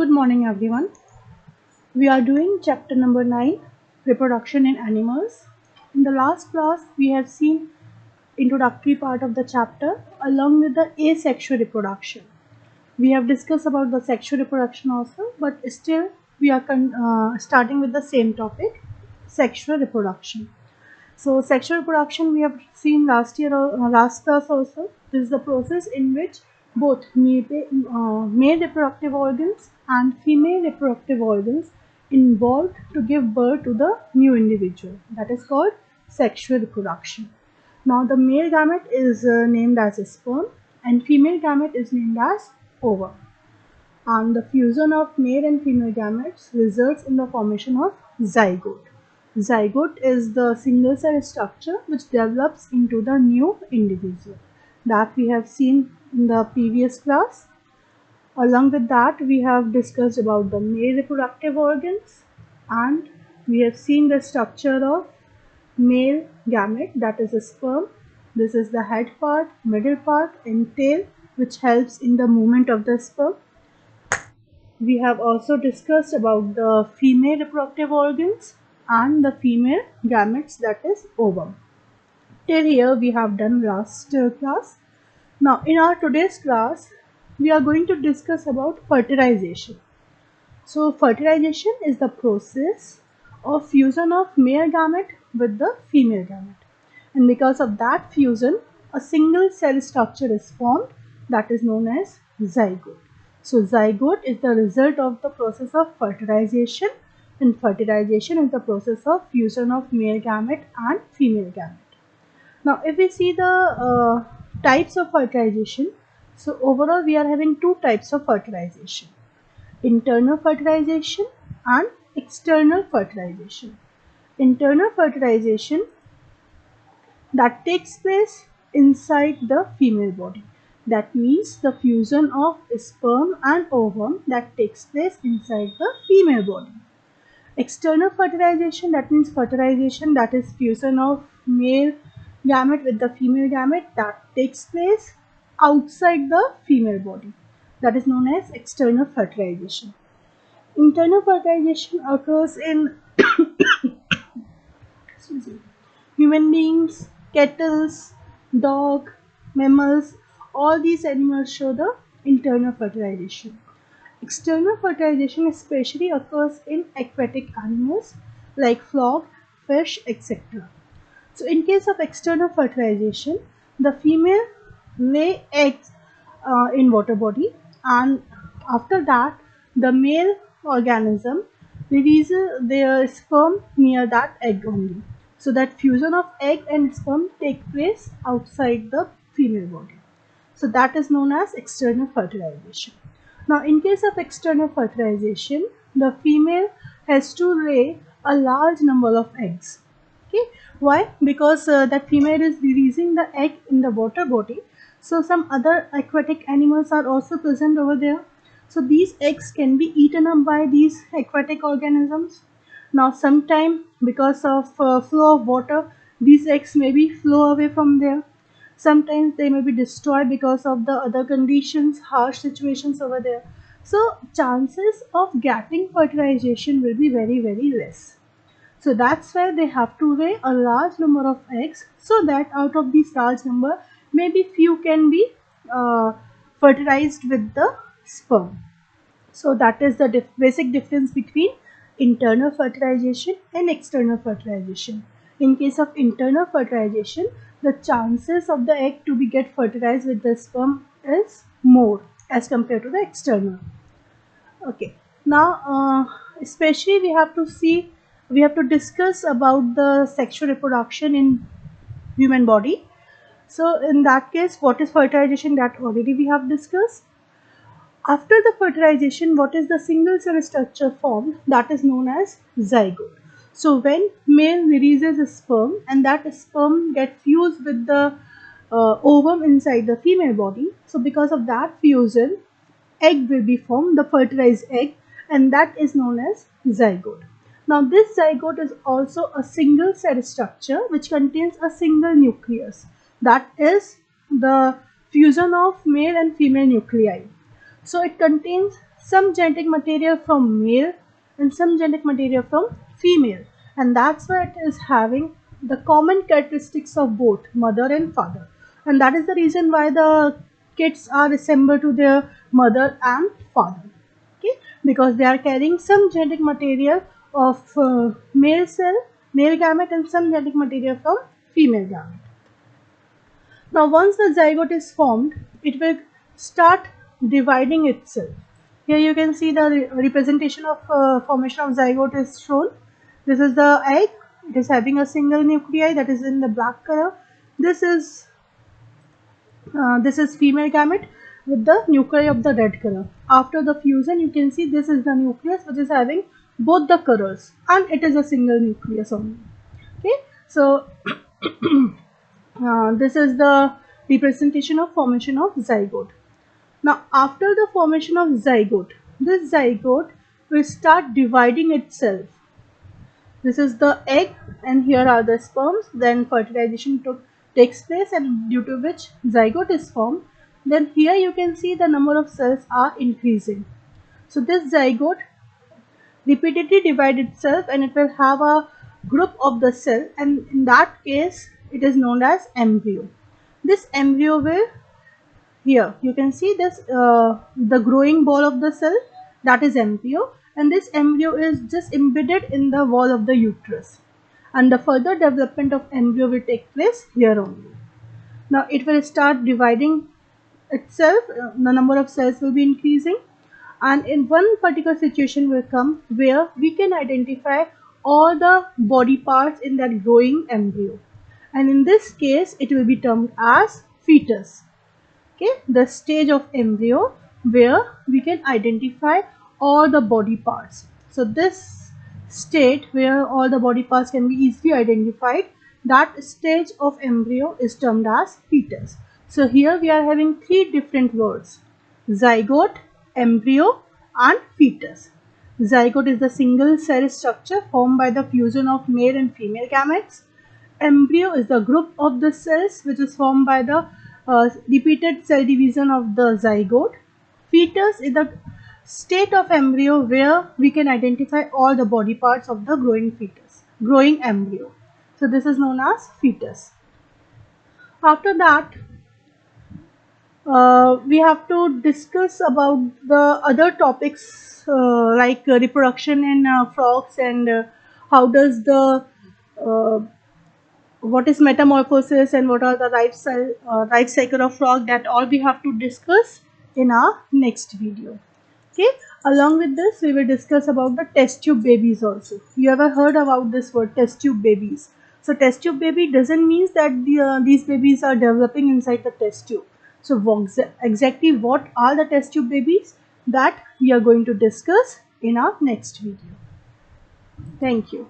Good morning, everyone. We are doing chapter number 9, Reproduction in Animals. In the last class, we have seen introductory part of the chapter along with the asexual reproduction. We have discussed about the sexual reproduction also, but still we are starting with the same topic, sexual reproduction. So sexual reproduction we have seen last class also. This is the process in which both male reproductive organs and female reproductive organs involved to give birth to the new individual. That is called sexual reproduction. Now the male gamete is named as a sperm and female gamete is named as ovum. And the fusion of male and female gametes results in the formation of zygote. Zygote is the single cell structure which develops into the new individual that we have seen in the previous class. Along with that, we have discussed about the male reproductive organs and we have seen the structure of male gamete, that is a sperm. This is the head part, middle part and tail which helps in the movement of the sperm. We have also discussed about the female reproductive organs and the female gametes, that is ovum. Till here we have done last class. Now in our today's class we are going to discuss about fertilization. So fertilization is the process of fusion of male gamete with the female gamete, and because of that fusion a single cell structure is formed that is known as zygote. So zygote is the result of the process of fertilization, and fertilization is the process of fusion of male gamete and female gamete. Now if we see the types of fertilization, so overall we are having two types of fertilization: internal fertilization and external fertilization. Internal fertilization that takes place inside the female body. That means the fusion of sperm and ovum that takes place inside the female body. External fertilization, that means fertilization that is fusion of male gamete with the female gamete that takes place outside the female body. That is known as external fertilization. Internal fertilization occurs in human beings, cattle, dog, mammals. All these animals show the internal fertilization. External fertilization especially occurs in aquatic animals like frog, fish, etc. So in case of external fertilization, the female lay eggs in water body, and after that the male organism releases their sperm near that egg only. So that fusion of egg and sperm take place outside the female body. So that is known as external fertilization. Now in case of external fertilization, the female has to lay a large number of eggs. Okay, why? Because that female is releasing the egg in the water body, so some other aquatic animals are also present over there. So these eggs can be eaten up by these aquatic organisms. Now sometime because of flow of water, these eggs maybe flow away from there. Sometimes they may be destroyed because of the other conditions, harsh situations over there. So chances of getting fertilization will be very less. So that's why they have to lay a large number of eggs, so that out of these large number, maybe few can be fertilized with the sperm. So that is the basic difference between internal fertilization and external fertilization. In case of internal fertilization, the chances of the egg to be get fertilized with the sperm is more as compared to the external. Okay, now especially we have to discuss about the sexual reproduction in human body. So in that case, what is fertilization, that already we have discussed. After the fertilization, what is the single cell structure formed, that is known as zygote. So when male releases a sperm and that sperm gets fused with the ovum inside the female body, so because of that fusion, egg will be formed, the fertilized egg, and that is known as zygote. Now this zygote is also a single cell structure which contains a single nucleus, that is the fusion of male and female nuclei. So it contains some genetic material from male and some genetic material from female, and that's why it is having the common characteristics of both mother and father, and that is the reason why the kids are resembled to their mother and father. Okay, because they are carrying some genetic material of male cell, male gamete, and some genetic material from female gamete. Now once the zygote is formed, it will start dividing itself. Here you can see the representation of formation of zygote is shown. This is the egg. It is having a single nuclei that is in the black color. This is female gamete with the nuclei of the red color. After the fusion, you can see this is the nucleus which is having both the colors, and it is a single nucleus only. Okay, so this is the representation of formation of zygote. Now after the formation of zygote, this zygote will start dividing itself. This is the egg and here are the sperms. Then fertilization takes place, and due to which zygote is formed. Then here you can see the number of cells are increasing. So this zygote repeatedly divides itself and it will have a group of the cell, and in that case it is known as embryo. This embryo will, here you can see this the growing ball of the cell, that is embryo, and this embryo is just embedded in the wall of the uterus, and the further development of embryo will take place here only. Now it will start dividing itself, the number of cells will be increasing, and in one particular situation will come where we can identify all the body parts in that growing embryo, and in this case it will be termed as fetus. Okay, the stage of embryo where we can identify all the body parts. So this state where all the body parts can be easily identified, that stage of embryo is termed as fetus. So here we are having three different words: zygote, embryo and fetus. Zygote is the single cell structure formed by the fusion of male and female gametes. Embryo is the group of the cells which is formed by the repeated cell division of the zygote. Fetus is the state of embryo where we can identify all the body parts of the growing embryo. So this is known as fetus. After that, we have to discuss about the other topics like reproduction in frogs, and how does the what is metamorphosis and what are the life cycle of frog. That all we have to discuss in our next video. Okay, along with this we will discuss about the test tube babies also. You ever heard about this word, test tube babies? So test tube baby doesn't mean that these babies are developing inside the test tube. So exactly what are the test tube babies, that we are going to discuss in our next video. Thank you.